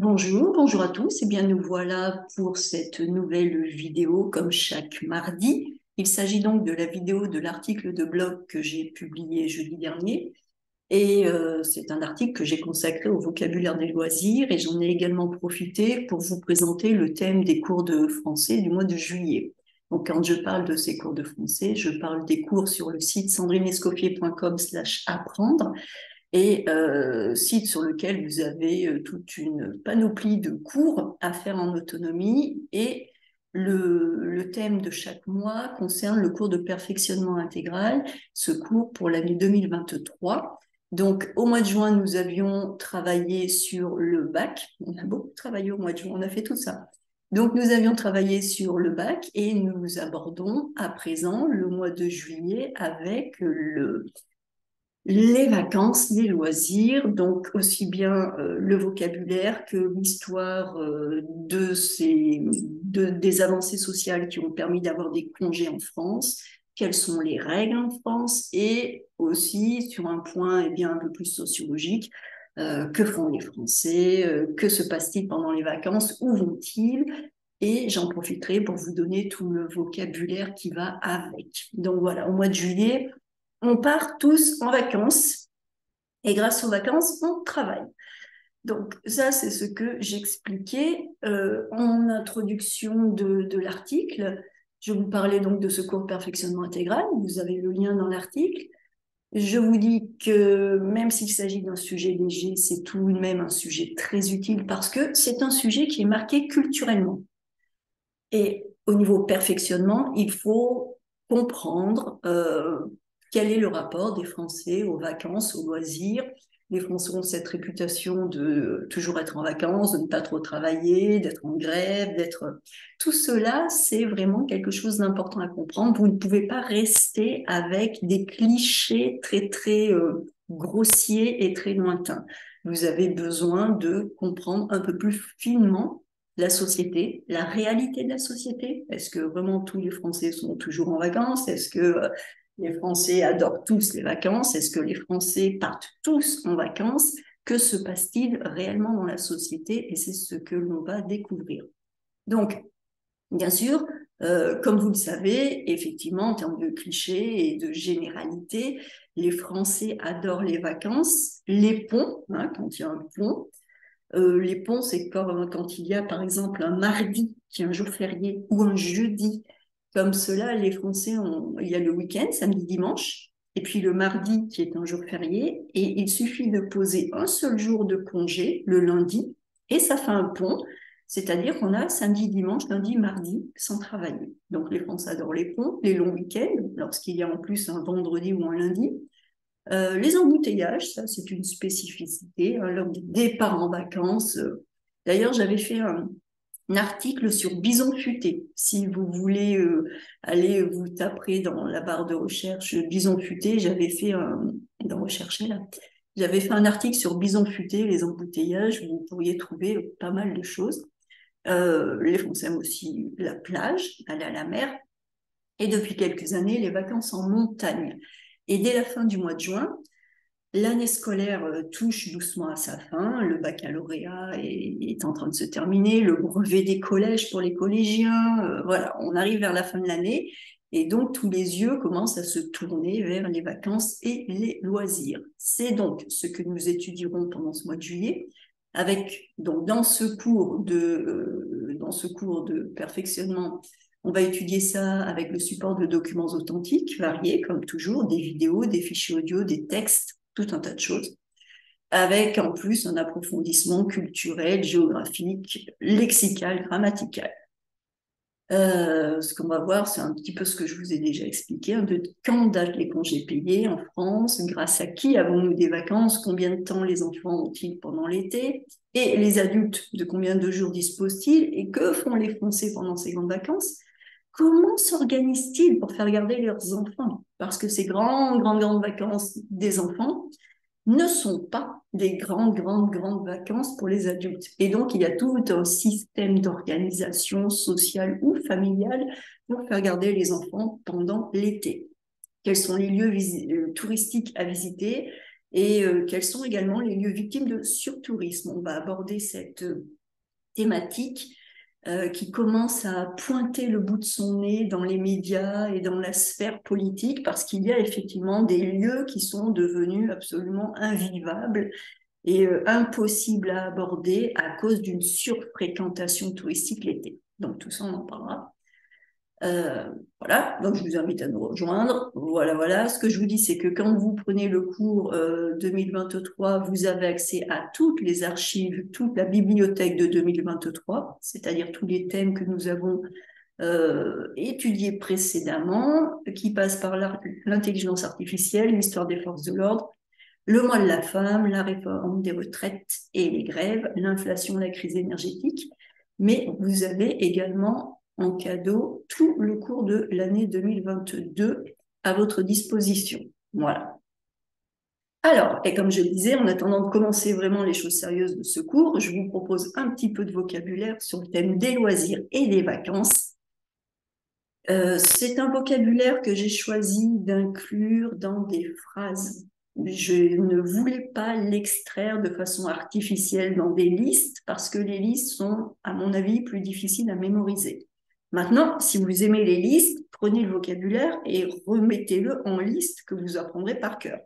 Bonjour à tous. Eh bien, nous voilà pour cette nouvelle vidéo comme chaque mardi. Il s'agit donc de la vidéo de l'article de blog que j'ai publié jeudi dernier. Et c'est un article que j'ai consacré au vocabulaire des loisirs et j'en ai également profité pour vous présenter le thème des cours de français du mois de juillet. Donc, quand je parle de ces cours de français, je parle des cours sur le site sandrinescoffier.com/apprendre et site sur lequel vous avez toute une panoplie de cours à faire en autonomie. Et le thème de chaque mois concerne le cours de perfectionnement intégral, ce cours pour l'année 2023. Donc, au mois de juin, nous avions travaillé sur le bac. On a beaucoup travaillé au mois de juin, on a fait tout ça. Donc, nous avions travaillé sur le bac et nous abordons à présent le mois de juillet avec les vacances, les loisirs, donc aussi bien le vocabulaire que l'histoire des avancées sociales qui ont permis d'avoir des congés en France, quelles sont les règles en France, et aussi sur un point un peu plus sociologique, que font les Français, que se passe-t-il pendant les vacances, où vont-ils? Et j'en profiterai pour vous donner tout le vocabulaire qui va avec. Donc voilà, au mois de juillet, on part tous en vacances et grâce aux vacances, on travaille. Donc ça, c'est ce que j'expliquais en introduction de l'article. Je vous parlais donc de ce cours de perfectionnement intégral. Vous avez le lien dans l'article. Je vous dis que même s'il s'agit d'un sujet léger, c'est tout de même un sujet très utile parce que c'est un sujet qui est marqué culturellement. Et au niveau perfectionnement, il faut comprendre quel est le rapport des Français aux vacances, aux loisirs. Les Français ont cette réputation de toujours être en vacances, de ne pas trop travailler, d'être en grève, d'être... Tout cela, c'est vraiment quelque chose d'important à comprendre. Vous ne pouvez pas rester avec des clichés très grossiers et très lointains. Vous avez besoin de comprendre un peu plus finement la société, la réalité de la société. Est-ce que vraiment tous les Français sont toujours en vacances? Est-ce que les Français adorent tous les vacances? Est-ce que les Français partent tous en vacances? Que se passe-t-il réellement dans la société? Et c'est ce que l'on va découvrir. Donc, bien sûr, comme vous le savez, effectivement, en termes de clichés et de généralité, les Français adorent les vacances, les ponts, hein, quand il y a un pont, les ponts, c'est quand il y a, par exemple, un mardi, qui est un jour férié, ou un jeudi. Comme cela, les Français il y a le week-end, samedi, dimanche, et puis le mardi, qui est un jour férié, et il suffit de poser un seul jour de congé, le lundi, et ça fait un pont, c'est-à-dire qu'on a samedi, dimanche, lundi, mardi, sans travailler. Donc les Français adorent les ponts, les longs week-ends, lorsqu'il y a en plus un vendredi ou un lundi, les embouteillages, ça c'est une spécificité, hein, lors des départs en vacances. D'ailleurs, j'avais fait un article sur Bison futé. Si vous voulez aller vous taper dans la barre de recherche Bison futé, dans Rechercher là, j'avais fait un article sur Bison futé, les embouteillages, où vous pourriez trouver pas mal de choses. Les Français aiment aussi la plage, aller à la mer, et depuis quelques années, les vacances en montagne. Et dès la fin du mois de juin, l'année scolaire touche doucement à sa fin, le baccalauréat est en train de se terminer, le brevet des collèges pour les collégiens, voilà, on arrive vers la fin de l'année et donc tous les yeux commencent à se tourner vers les vacances et les loisirs. C'est donc ce que nous étudierons pendant ce mois de juillet avec donc dans ce cours de perfectionnement. On va étudier ça avec le support de documents authentiques variés, comme toujours, des vidéos, des fichiers audio, des textes, tout un tas de choses, avec en plus un approfondissement culturel, géographique, lexical, grammatical. Ce qu'on va voir, c'est un petit peu ce que je vous ai déjà expliqué, de quand datent les congés payés en France, grâce à qui avons-nous des vacances, combien de temps les enfants ont-ils pendant l'été, et les adultes, de combien de jours disposent-ils, et que font les Français pendant ces grandes vacances? Comment s'organisent-ils pour faire garder leurs enfants? Parce que ces grandes vacances des enfants, ne sont pas des grandes vacances pour les adultes. Et donc, il y a tout un système d'organisation sociale ou familiale pour faire garder les enfants pendant l'été. Quels sont les lieux touristiques à visiter? et quels sont également les lieux victimes de surtourisme. On va aborder cette thématique qui commence à pointer le bout de son nez dans les médias et dans la sphère politique, parce qu'il y a effectivement des lieux qui sont devenus absolument invivables et impossibles à aborder à cause d'une surfréquentation touristique l'été. Donc tout ça, on en parlera. Voilà, donc je vous invite à nous rejoindre. Voilà. Ce que je vous dis, c'est que quand vous prenez le cours 2023, vous avez accès à toutes les archives, toute la bibliothèque de 2023, c'est-à-dire tous les thèmes que nous avons étudiés précédemment, qui passent par l'intelligence artificielle, l'histoire des forces de l'ordre, le mois de la femme, la réforme des retraites et les grèves, l'inflation, la crise énergétique. Mais vous avez également en cadeau tout le cours de l'année 2022 à votre disposition. Voilà. Alors, et comme je le disais, en attendant de commencer vraiment les choses sérieuses de ce cours, je vous propose un petit peu de vocabulaire sur le thème des loisirs et des vacances. C'est un vocabulaire que j'ai choisi d'inclure dans des phrases. Je ne voulais pas l'extraire de façon artificielle dans des listes parce que les listes sont, à mon avis, plus difficiles à mémoriser. Maintenant, si vous aimez les listes, prenez le vocabulaire et remettez-le en liste que vous apprendrez par cœur.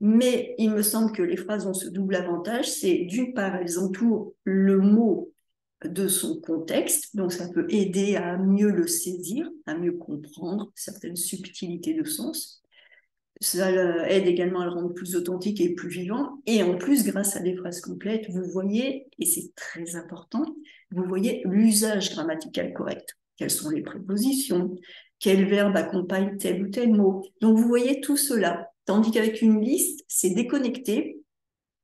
Mais il me semble que les phrases ont ce double avantage, c'est d'une part, elles entourent le mot de son contexte, donc ça peut aider à mieux le saisir, à mieux comprendre certaines subtilités de sens. Ça aide également à le rendre plus authentique et plus vivant. Et en plus, grâce à des phrases complètes, vous voyez, et c'est très important, vous voyez l'usage grammatical correct. Quelles sont les prépositions? Quel verbe accompagne tel ou tel mot? Donc, vous voyez tout cela. Tandis qu'avec une liste, c'est déconnecté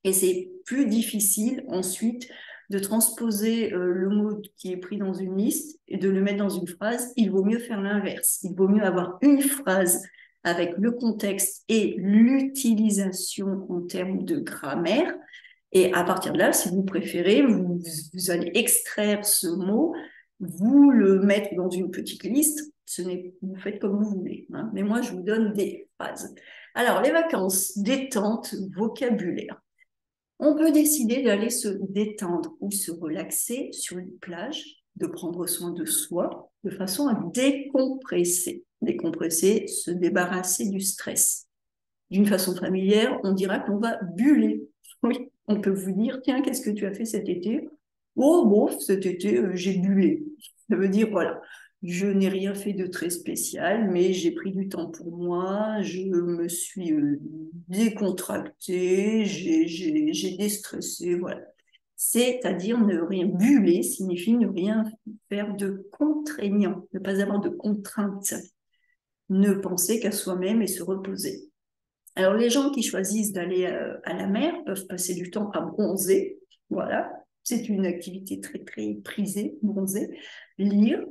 et c'est plus difficile ensuite de transposer le mot qui est pris dans une liste et de le mettre dans une phrase. Il vaut mieux faire l'inverse. Il vaut mieux avoir une phrase avec le contexte et l'utilisation en termes de grammaire. Et à partir de là, si vous préférez, vous allez extraire ce mot, vous le mettre dans une petite liste. Vous faites comme vous voulez. Hein. Mais moi, je vous donne des phrases. Alors, les vacances, détente, vocabulaire. On peut décider d'aller se détendre ou se relaxer sur une plage, de prendre soin de soi, de façon à décompresser. Décompresser, se débarrasser du stress. D'une façon familière, on dira qu'on va buller. Oui, on peut vous dire, tiens, qu'est-ce que tu as fait cet été? Oh, bon, cet été, j'ai bullé. Ça veut dire, voilà, je n'ai rien fait de très spécial, mais j'ai pris du temps pour moi, je me suis décontractée, j'ai déstressé, voilà. C'est-à-dire ne rien buller signifie ne rien faire de contraignant, ne pas avoir de contraintes, ne penser qu'à soi-même et se reposer. Alors, les gens qui choisissent d'aller à la mer peuvent passer du temps à bronzer. Voilà, c'est une activité très, très prisée, bronzer, lire.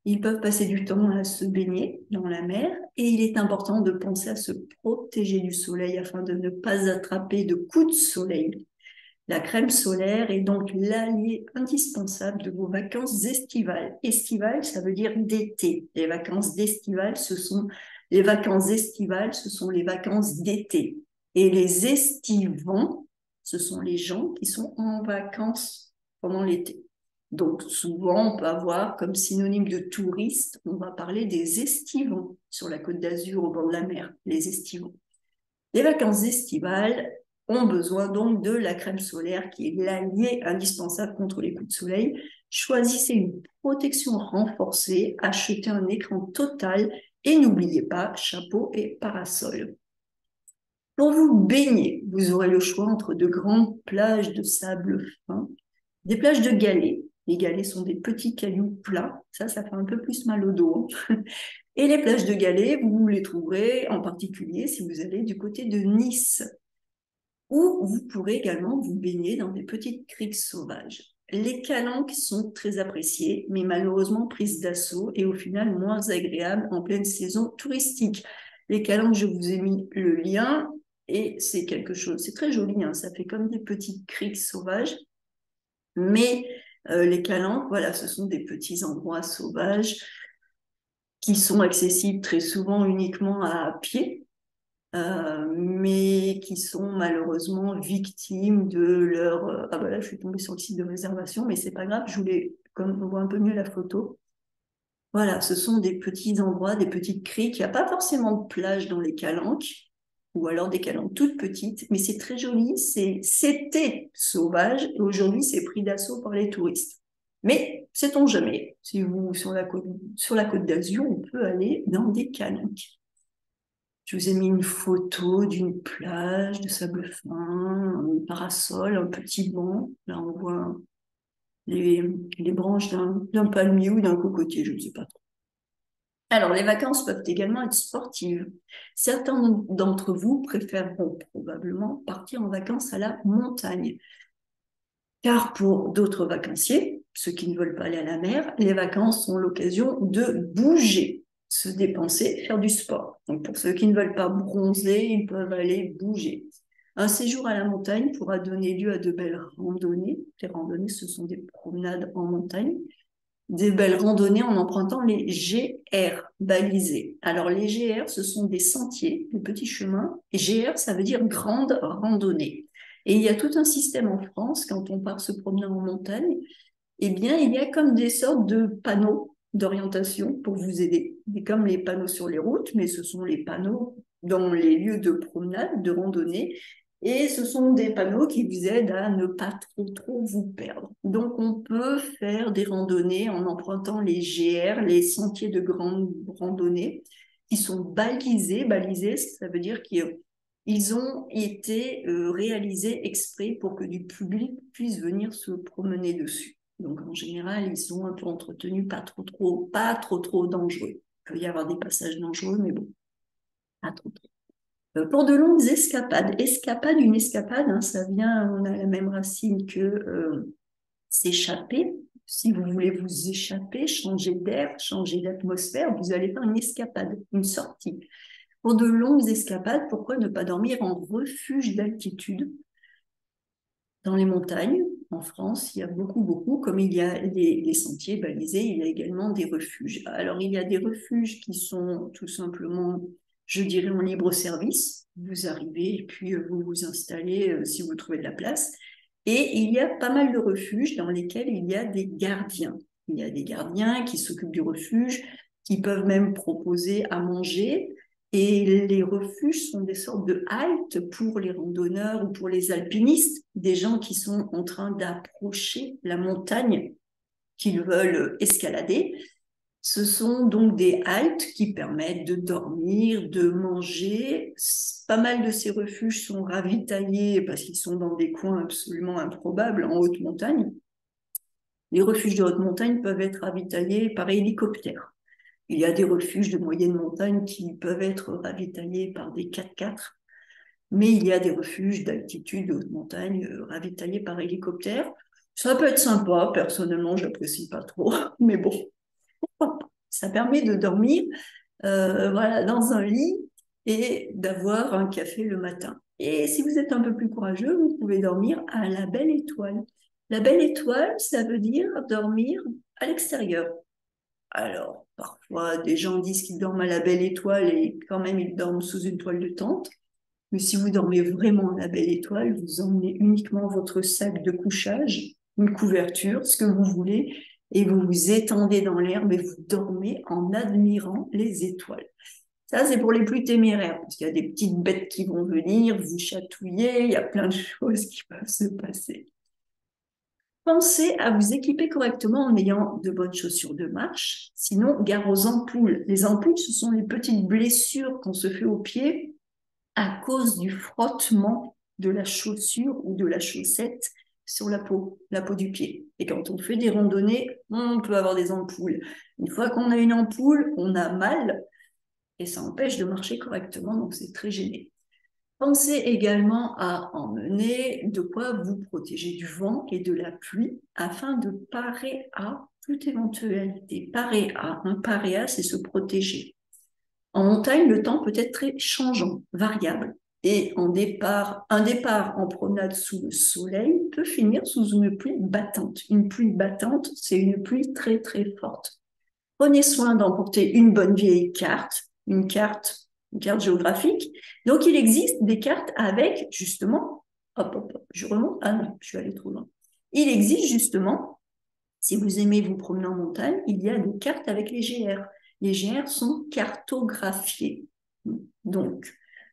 Ils peuvent passer du temps à se baigner dans la mer et il est important de penser à se protéger du soleil afin de ne pas attraper de coups de soleil. La crème solaire est donc l'allié indispensable de vos vacances estivales. Estivales, ça veut dire d'été. Les vacances estivales, ce sont les vacances d'été. Et les estivants, ce sont les gens qui sont en vacances pendant l'été. Donc souvent, on peut avoir comme synonyme de touriste, on va parler des estivants sur la Côte d'Azur au bord de la mer, les estivants. Les vacances estivales ont besoin donc de la crème solaire qui est l'allié indispensable contre les coups de soleil. Choisissez une protection renforcée, achetez un écran total et n'oubliez pas chapeau et parasol. Pour vous baigner, vous aurez le choix entre de grandes plages de sable fin, des plages de galets. Les galets sont des petits cailloux plats, ça fait un peu plus mal au dos. Et les plages de galets, vous les trouverez en particulier si vous allez du côté de Nice, où vous pourrez également vous baigner dans des petites criques sauvages. Les calanques sont très appréciées, mais malheureusement prises d'assaut et au final moins agréables en pleine saison touristique. Les calanques, je vous ai mis le lien et c'est quelque chose, c'est très joli, hein, ça fait comme des petites criques sauvages, mais les calanques, voilà, ce sont des petits endroits sauvages qui sont accessibles très souvent uniquement à pied. mais qui sont malheureusement victimes de leur... Ah ben là, je suis tombée sur le site de réservation, mais c'est pas grave, je voulais, comme on voit un peu mieux la photo, voilà, ce sont des petits endroits, des petites criques. Il n'y a pas forcément de plage dans les calanques, ou alors des calanques toutes petites, mais c'est très joli. C'était sauvage et aujourd'hui c'est pris d'assaut par les touristes. Mais sait-on jamais, si vous sur la côte d'Azur, on peut aller dans des calanques. Je vous ai mis une photo d'une plage de sable fin, un parasol, un petit banc. Là, on voit les branches d'un palmier ou d'un cocotier, je ne sais pas trop. Alors, les vacances peuvent également être sportives. Certains d'entre vous préféreront probablement partir en vacances à la montagne. Car pour d'autres vacanciers, ceux qui ne veulent pas aller à la mer, les vacances sont l'occasion de bouger, se dépenser, faire du sport. Donc pour ceux qui ne veulent pas bronzer, ils peuvent aller bouger. Un séjour à la montagne pourra donner lieu à de belles randonnées. Les randonnées, ce sont des promenades en montagne. Des belles randonnées en empruntant les GR balisés. Alors les GR, ce sont des sentiers, des petits chemins. Et GR, ça veut dire grande randonnée. Et il y a tout un système en France, quand on part se promener en montagne, eh bien, il y a comme des sortes de panneaux d'orientation pour vous aider. C'est comme les panneaux sur les routes, mais ce sont les panneaux dans les lieux de promenade, de randonnée. Et ce sont des panneaux qui vous aident à ne pas trop vous perdre. Donc, on peut faire des randonnées en empruntant les GR, les sentiers de grande randonnée, qui sont balisés. Balisés, ça veut dire qu'ils ont été réalisés exprès pour que du public puisse venir se promener dessus. Donc, en général, ils sont un peu entretenus, pas trop dangereux. Il peut y avoir des passages dangereux, mais bon, pas trop. Pour de longues escapades. Une escapade, hein, ça vient, on a la même racine que s'échapper. Si vous voulez vous échapper, changer d'air, changer d'atmosphère, vous allez faire une escapade, une sortie. Pour de longues escapades, pourquoi ne pas dormir en refuge d'altitude dans les montagnes? En France, il y a beaucoup, comme il y a les sentiers balisés, il y a également des refuges. Alors, il y a des refuges qui sont tout simplement, je dirais, en libre service. Vous arrivez et puis vous vous installez si vous trouvez de la place. Et il y a pas mal de refuges dans lesquels il y a des gardiens. Il y a des gardiens qui s'occupent du refuge, qui peuvent même proposer à manger. Et les refuges sont des sortes de haltes pour les randonneurs ou pour les alpinistes, des gens qui sont en train d'approcher la montagne qu'ils veulent escalader. Ce sont donc des haltes qui permettent de dormir, de manger. Pas mal de ces refuges sont ravitaillés parce qu'ils sont dans des coins absolument improbables en haute montagne. Les refuges de haute montagne peuvent être ravitaillés par hélicoptère. Il y a des refuges de moyenne montagne qui peuvent être ravitaillés par des 4x4, mais il y a des refuges d'altitude de haute montagne ravitaillés par hélicoptère. Ça peut être sympa, personnellement, je n'apprécie pas trop, mais bon, ça permet de dormir voilà, dans un lit et d'avoir un café le matin. Et si vous êtes un peu plus courageux, vous pouvez dormir à la belle étoile. La belle étoile, ça veut dire dormir à l'extérieur. Alors, parfois, des gens disent qu'ils dorment à la belle étoile et quand même, ils dorment sous une toile de tente. Mais si vous dormez vraiment à la belle étoile, vous emmenez uniquement votre sac de couchage, une couverture, ce que vous voulez, et vous vous étendez dans l'herbe et vous dormez en admirant les étoiles. Ça, c'est pour les plus téméraires, parce qu'il y a des petites bêtes qui vont venir vous chatouiller, il y a plein de choses qui peuvent se passer. Pensez à vous équiper correctement en ayant de bonnes chaussures de marche. Sinon, gare aux ampoules. Les ampoules, ce sont les petites blessures qu'on se fait au pied à cause du frottement de la chaussure ou de la chaussette sur la peau du pied. Et quand on fait des randonnées, on peut avoir des ampoules. Une fois qu'on a une ampoule, on a mal et ça empêche de marcher correctement, donc c'est très gênant. Pensez également à emmener de quoi vous protéger du vent et de la pluie afin de parer à toute éventualité. Parer à, c'est se protéger. En montagne, le temps peut être très changeant, variable. Et un départ en promenade sous le soleil peut finir sous une pluie battante. Une pluie battante, c'est une pluie très forte. Prenez soin d'emporter une bonne vieille carte, une carte une carte géographique. Donc, il existe des cartes avec, justement, je remonte, ah non, je suis allée trop loin. Il existe justement, si vous aimez vous promener en montagne, il y a des cartes avec les GR. Les GR sont cartographiés. Donc,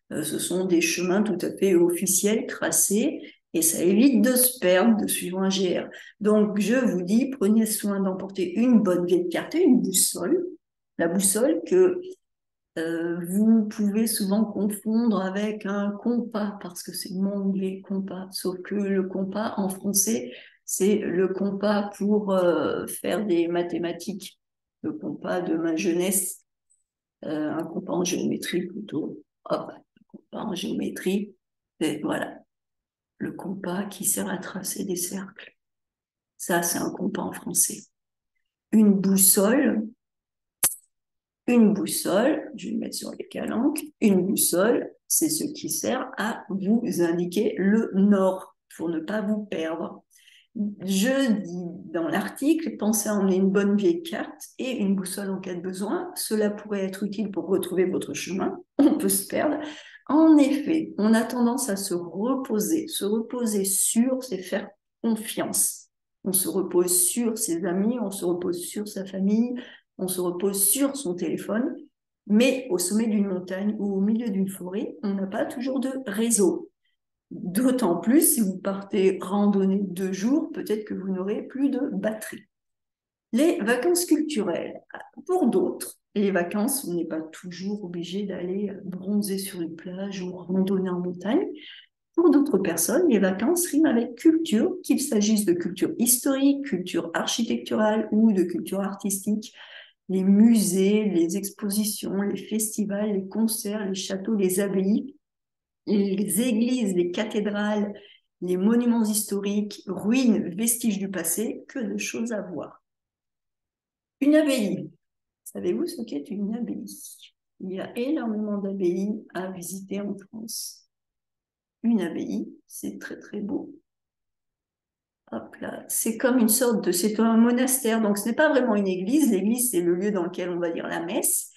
ce sont des chemins tout à fait officiels, tracés, et ça évite de se perdre de suivre un GR. Donc, je vous dis, prenez soin d'emporter une bonne vieille carte et une boussole. La boussole que vous pouvez souvent confondre avec un compas, parce que c'est anglais compas, sauf que le compas en français, c'est le compas pour faire des mathématiques, le compas de ma jeunesse, un compas en géométrie plutôt. Hop, un compas en géométrie, et voilà, le compas qui sert à tracer des cercles. Ça, c'est un compas en français. Une boussole, je vais le mettre sur les calanques, une boussole, c'est ce qui sert à vous indiquer le nord pour ne pas vous perdre. Je dis dans l'article, pensez à emmener une bonne vieille carte et une boussole en cas de besoin. Cela pourrait être utile pour retrouver votre chemin. On peut se perdre. En effet, on a tendance à se reposer. Se reposer sur, c'est faire confiance. On se repose sur ses amis, on se repose sur sa famille, on se repose sur son téléphone. Mais au sommet d'une montagne ou au milieu d'une forêt, on n'a pas toujours de réseau. D'autant plus si vous partez randonner 2 jours, peut-être que vous n'aurez plus de batterie. Les vacances culturelles. Pour d'autres, les vacances, on n'est pas toujours obligé d'aller bronzer sur une plage ou randonner en montagne. Pour d'autres personnes, les vacances riment avec culture, qu'il s'agisse de culture historique, culture architecturale ou de culture artistique. Les musées, les expositions, les festivals, les concerts, les châteaux, les abbayes, les églises, les cathédrales, les monuments historiques, ruines, vestiges du passé, que de choses à voir. Une abbaye. Savez-vous ce qu'est une abbaye? Il y a énormément d'abbayes à visiter en France. Une abbaye, c'est très très beau. Hop là, c'est comme une sorte de, c'est un monastère, donc ce n'est pas vraiment une église. L'église, c'est le lieu dans lequel on va dire la messe.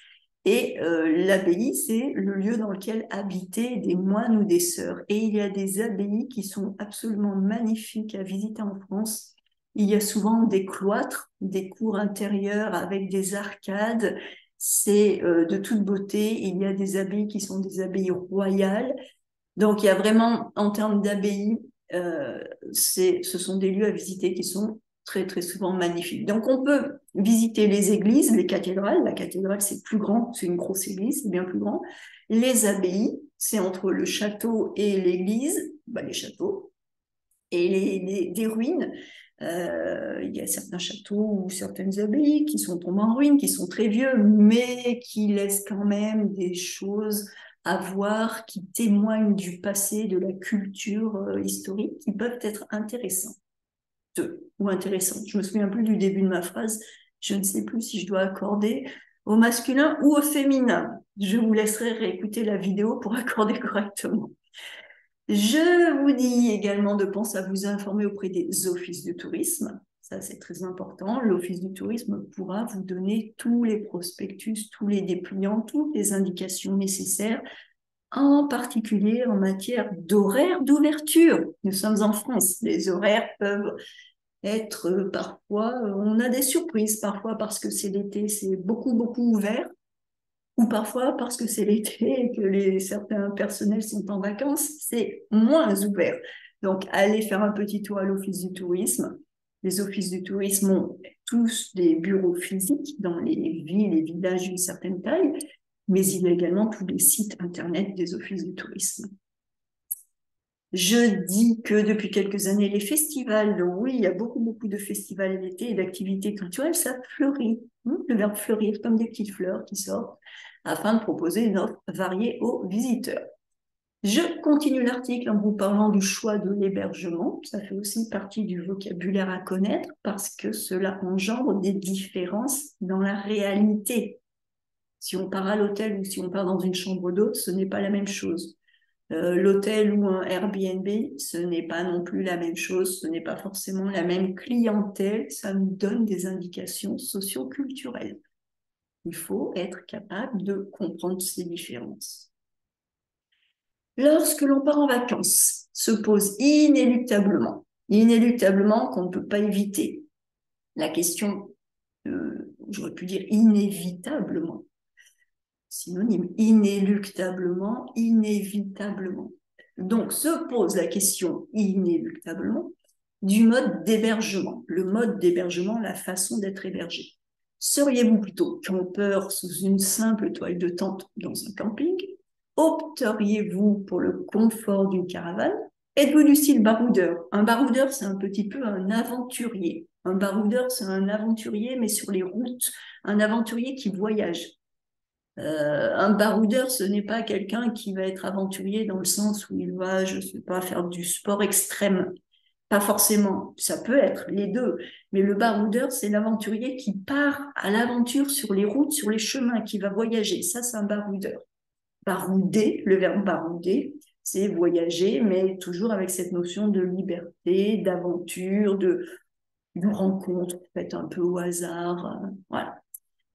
Et l'abbaye, c'est le lieu dans lequel habitaient des moines ou des sœurs. Et il y a des abbayes qui sont absolument magnifiques à visiter en France. Il y a souvent des cloîtres, des cours intérieures avec des arcades. C'est de toute beauté. Il y a des abbayes qui sont des abbayes royales. Donc, il y a vraiment, en termes d'abbayes, ce sont des lieux à visiter qui sont très, très souvent magnifiques. Donc, on peut visiter les églises, les cathédrales. La cathédrale, c'est plus grand, c'est une grosse église, c'est bien plus grand. Les abbayes, c'est entre le château et l'église, les châteaux, et des ruines. Il y a certains châteaux ou certaines abbayes qui sont tombés en ruine, qui sont très vieux, mais qui laissent quand même des choses à voir, qui témoignent du passé, de la culture historique, qui peuvent être intéressantes ou intéressantes. Je me souviens plus du début de ma phrase. Je ne sais plus si je dois accorder au masculin ou au féminin. Je vous laisserai réécouter la vidéo pour accorder correctement. Je vous dis également de penser à vous informer auprès des offices du tourisme. Ça, c'est très important. L'office du tourisme pourra vous donner tous les prospectus, tous les dépliants, toutes les indications nécessaires, en particulier en matière d'horaires d'ouverture. Nous sommes en France. Les horaires peuvent être parfois, on a des surprises, parfois parce que c'est l'été, c'est beaucoup, beaucoup ouvert, ou parfois parce que c'est l'été et que certains personnels sont en vacances, c'est moins ouvert. Donc, allez faire un petit tour à l'office du tourisme. Les offices du tourisme ont tous des bureaux physiques dans les villes et villages d'une certaine taille, mais il y a également tous les sites internet des offices du tourisme. Je dis que depuis quelques années, les festivals, oui, il y a beaucoup, beaucoup de festivals l'été et d'activités culturelles, ça fleurit. Le verbe fleurir, comme des petites fleurs qui sortent, afin de proposer une offre variée aux visiteurs. Je continue l'article en vous parlant du choix de l'hébergement. Ça fait aussi partie du vocabulaire à connaître parce que cela engendre des différences dans la réalité. Si on part à l'hôtel ou si on part dans une chambre d'hôte, ce n'est pas la même chose. L'hôtel ou un Airbnb, ce n'est pas non plus la même chose, ce n'est pas forcément la même clientèle, ça nous donne des indications socio-culturelles. Il faut être capable de comprendre ces différences. Lorsque l'on part en vacances, se pose inéluctablement qu'on ne peut pas éviter, la question, j'aurais pu dire inévitablement, synonyme, inéluctablement, inévitablement. Donc, se pose la question inéluctablement du mode d'hébergement. Le mode d'hébergement, la façon d'être hébergé. Seriez-vous plutôt campeur sous une simple toile de tente dans un camping? Opteriez-vous pour le confort d'une caravane? Êtes-vous du style baroudeur? Un baroudeur, c'est un petit peu un aventurier. Un baroudeur, c'est un aventurier, mais sur les routes. Un aventurier qui voyage. Un baroudeur, ce n'est pas quelqu'un qui va être aventurier dans le sens où il va, je ne sais pas, faire du sport extrême. Pas forcément, ça peut être les deux. Mais le baroudeur, c'est l'aventurier qui part à l'aventure sur les routes, sur les chemins, qui va voyager. Ça, c'est un baroudeur. Barouder, le verbe barouder, c'est voyager, mais toujours avec cette notion de liberté, d'aventure, de rencontre faite un peu au hasard. Voilà.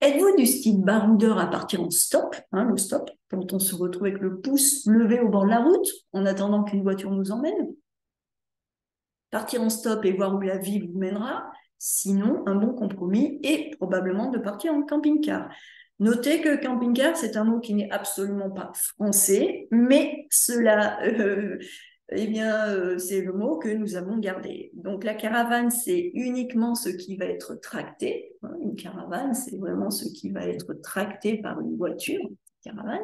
Êtes-vous du style baroudeur à partir en stop, le stop, quand on se retrouve avec le pouce levé au bord de la route, en attendant qu'une voiture nous emmène? Partir en stop et voir où la vie vous mènera. Sinon, un bon compromis est probablement de partir en camping-car. Notez que camping-car, c'est un mot qui n'est absolument pas français, mais cela, c'est le mot que nous avons gardé. Donc, la caravane, c'est uniquement ce qui va être tracté. Une caravane, c'est vraiment ce qui va être tracté par une voiture. Caravane.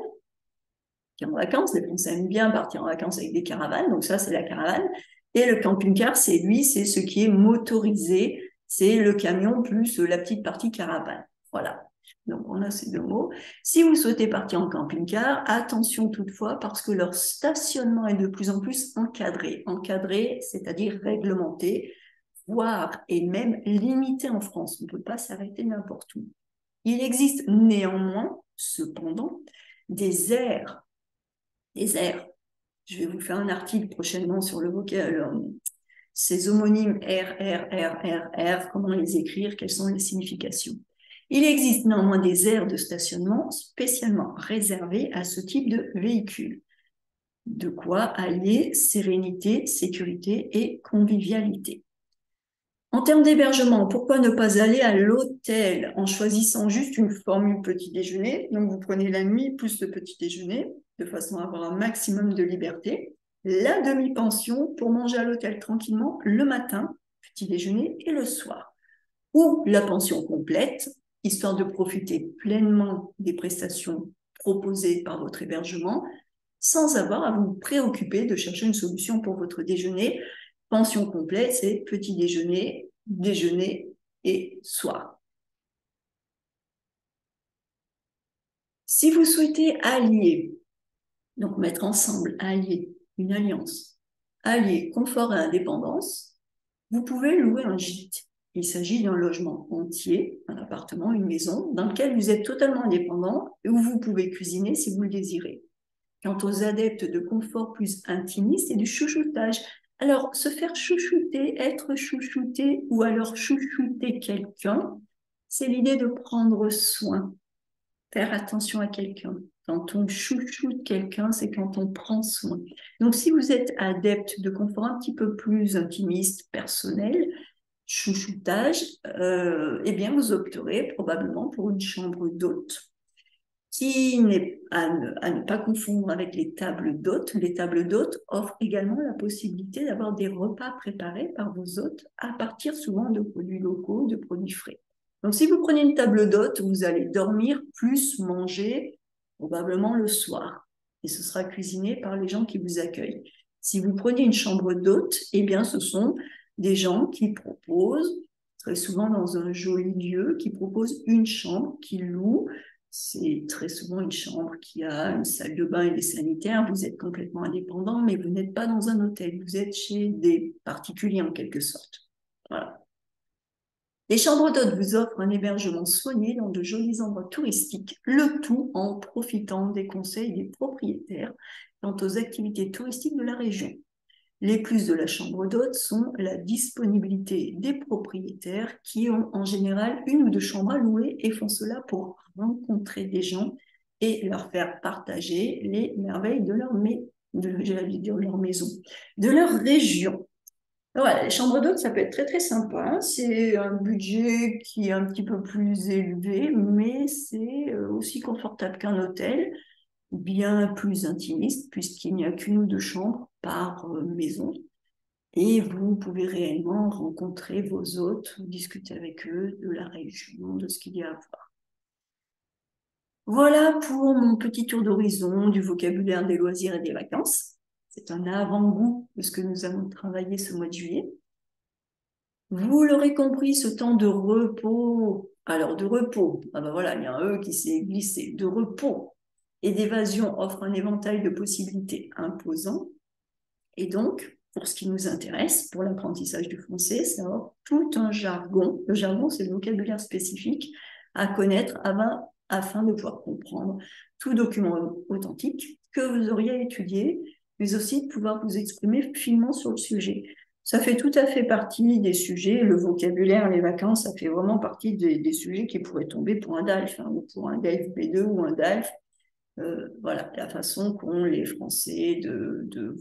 Qui en vacances, les Français aiment bien partir en vacances avec des caravanes, donc ça, c'est la caravane. Et le camping-car, c'est ce qui est motorisé, c'est le camion plus la petite partie caravane. Voilà. Donc, on a ces deux mots. Si vous souhaitez partir en camping-car, attention toutefois, parce que leur stationnement est de plus en plus encadré. Encadré, c'est-à-dire réglementé, voire et même limité en France. On ne peut pas s'arrêter n'importe où. Il existe néanmoins, cependant, des aires. Je vais vous faire un article prochainement sur le vocabulaire. Ces homonymes R, comment les écrire, quelles sont les significations. Il existe néanmoins des aires de stationnement spécialement réservées à ce type de véhicule. De quoi allier sérénité, sécurité et convivialité. En termes d'hébergement, pourquoi ne pas aller à l'hôtel en choisissant juste une formule petit déjeuner? Donc, vous prenez la nuit plus le petit déjeuner, de façon à avoir un maximum de liberté. La demi-pension pour manger à l'hôtel tranquillement le matin, petit déjeuner, et le soir. Ou la pension complète, histoire de profiter pleinement des prestations proposées par votre hébergement, sans avoir à vous préoccuper de chercher une solution pour votre déjeuner. Pension complète, c'est petit déjeuner, déjeuner et soir. Si vous souhaitez allier, donc mettre ensemble, allier, une alliance, allier confort et indépendance, vous pouvez louer un gîte. Il s'agit d'un logement entier, un appartement, une maison, dans lequel vous êtes totalement indépendant et où vous pouvez cuisiner si vous le désirez. Quant aux adeptes de confort plus intimiste et du chouchoutage, alors se faire chouchouter, être chouchouté ou alors chouchouter quelqu'un, c'est l'idée de prendre soin, faire attention à quelqu'un. Quand on chouchoute quelqu'un, c'est quand on prend soin. Donc si vous êtes adepte de confort un petit peu plus intimiste, personnel, chouchoutage, eh bien vous opterez probablement pour une chambre d'hôte qui n'est à ne pas confondre avec les tables d'hôtes. Les tables d'hôtes offrent également la possibilité d'avoir des repas préparés par vos hôtes à partir souvent de produits locaux, de produits frais. Donc, si vous prenez une table d'hôte, vous allez dormir plus manger probablement le soir. Et ce sera cuisiné par les gens qui vous accueillent. Si vous prenez une chambre d'hôte, eh bien, ce sont des gens qui proposent, très souvent dans un joli lieu, qui proposent une chambre, qui louent. C'est très souvent une chambre qui a une salle de bain et des sanitaires. Vous êtes complètement indépendant, mais vous n'êtes pas dans un hôtel. Vous êtes chez des particuliers en quelque sorte. Voilà. Les chambres d'hôtes vous offrent un hébergement soigné dans de jolis endroits touristiques, le tout en profitant des conseils des propriétaires quant aux activités touristiques de la région. Les plus de la chambre d'hôte sont la disponibilité des propriétaires qui ont en général une ou deux chambres à louer et font cela pour rencontrer des gens et leur faire partager les merveilles de leur, leur maison, de leur région. Voilà, les chambres d'hôtes, ça peut être très très sympa. C'est un budget qui est un petit peu plus élevé, mais c'est aussi confortable qu'un hôtel, bien plus intimiste, puisqu'il n'y a qu'une ou deux chambres par maison. Et vous pouvez réellement rencontrer vos hôtes, discuter avec eux de la région, de ce qu'il y a à voir. Voilà pour mon petit tour d'horizon du vocabulaire des loisirs et des vacances. C'est un avant-goût de ce que nous allons travailler ce mois de juillet. Vous l'aurez compris, ce temps de repos, alors de repos, ah ben voilà, il y a un E qui s'est glissé, de repos et d'évasion offre un éventail de possibilités imposant. Et donc, pour ce qui nous intéresse, pour l'apprentissage du français, ça offre tout un jargon. Le jargon, c'est le vocabulaire spécifique à connaître afin de pouvoir comprendre tout document authentique que vous auriez étudié, mais aussi de pouvoir vous exprimer finement sur le sujet. Ça fait tout à fait partie des sujets, le vocabulaire, les vacances, ça fait vraiment partie des sujets qui pourraient tomber pour un DALF, hein, ou pour un DALF B2 ou un DALF. Voilà, la façon qu'ont les Français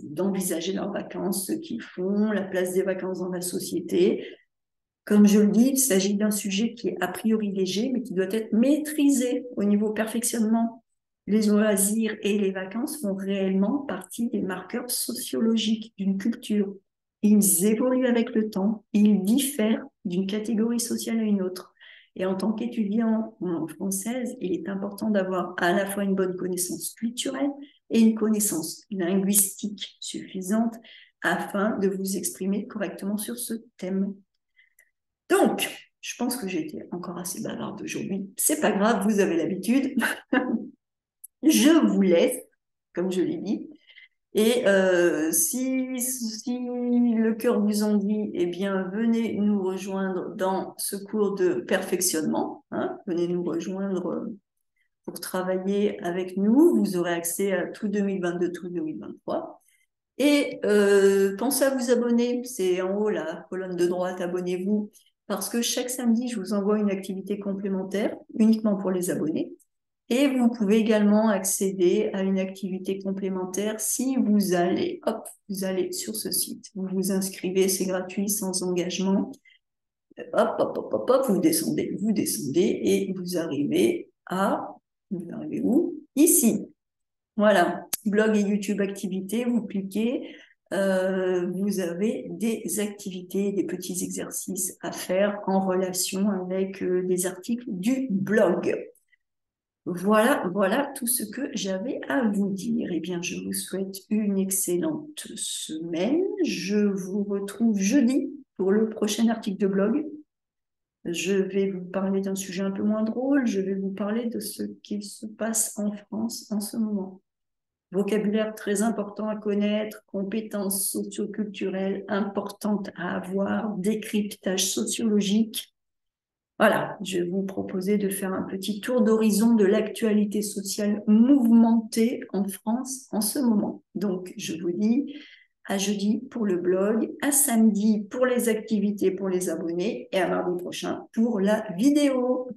d'envisager leurs vacances, ce qu'ils font, la place des vacances dans la société. Comme je le dis, il s'agit d'un sujet qui est a priori léger, mais qui doit être maîtrisé au niveau perfectionnement. Les loisirs et les vacances font réellement partie des marqueurs sociologiques d'une culture. Ils évoluent avec le temps, ils diffèrent d'une catégorie sociale à une autre. Et en tant qu'étudiant en langue française, il est important d'avoir à la fois une bonne connaissance culturelle et une connaissance linguistique suffisante afin de vous exprimer correctement sur ce thème. Donc, je pense que j'ai été encore assez bavarde aujourd'hui. C'est pas grave, vous avez l'habitude. Je vous laisse, comme je l'ai dit. Et si le cœur vous en dit, eh bien, venez nous rejoindre dans ce cours de perfectionnement. Hein. Venez nous rejoindre pour travailler avec nous. Vous aurez accès à tout 2022, tout 2023. Et pensez à vous abonner. C'est en haut, la colonne de droite, abonnez-vous. Parce que chaque samedi, je vous envoie une activité complémentaire, uniquement pour les abonnés. Et vous pouvez également accéder à une activité complémentaire si vous allez sur ce site. Vous vous inscrivez, c'est gratuit, sans engagement. Vous descendez et vous arrivez où? Ici. Voilà, blog et YouTube activités, vous cliquez, vous avez des activités, des petits exercices à faire en relation avec des articles du blog. Voilà tout ce que j'avais à vous dire. Eh bien, je vous souhaite une excellente semaine. Je vous retrouve jeudi pour le prochain article de blog. Je vais vous parler d'un sujet un peu moins drôle. Je vais vous parler de ce qui se passe en France en ce moment. Vocabulaire très important à connaître, compétences socioculturelles importantes à avoir, décryptage sociologique. Voilà, je vais vous proposer de faire un petit tour d'horizon de l'actualité sociale mouvementée en France en ce moment. Donc, je vous dis à jeudi pour le blog, à samedi pour les activités pour les abonnés et à mardi prochain pour la vidéo.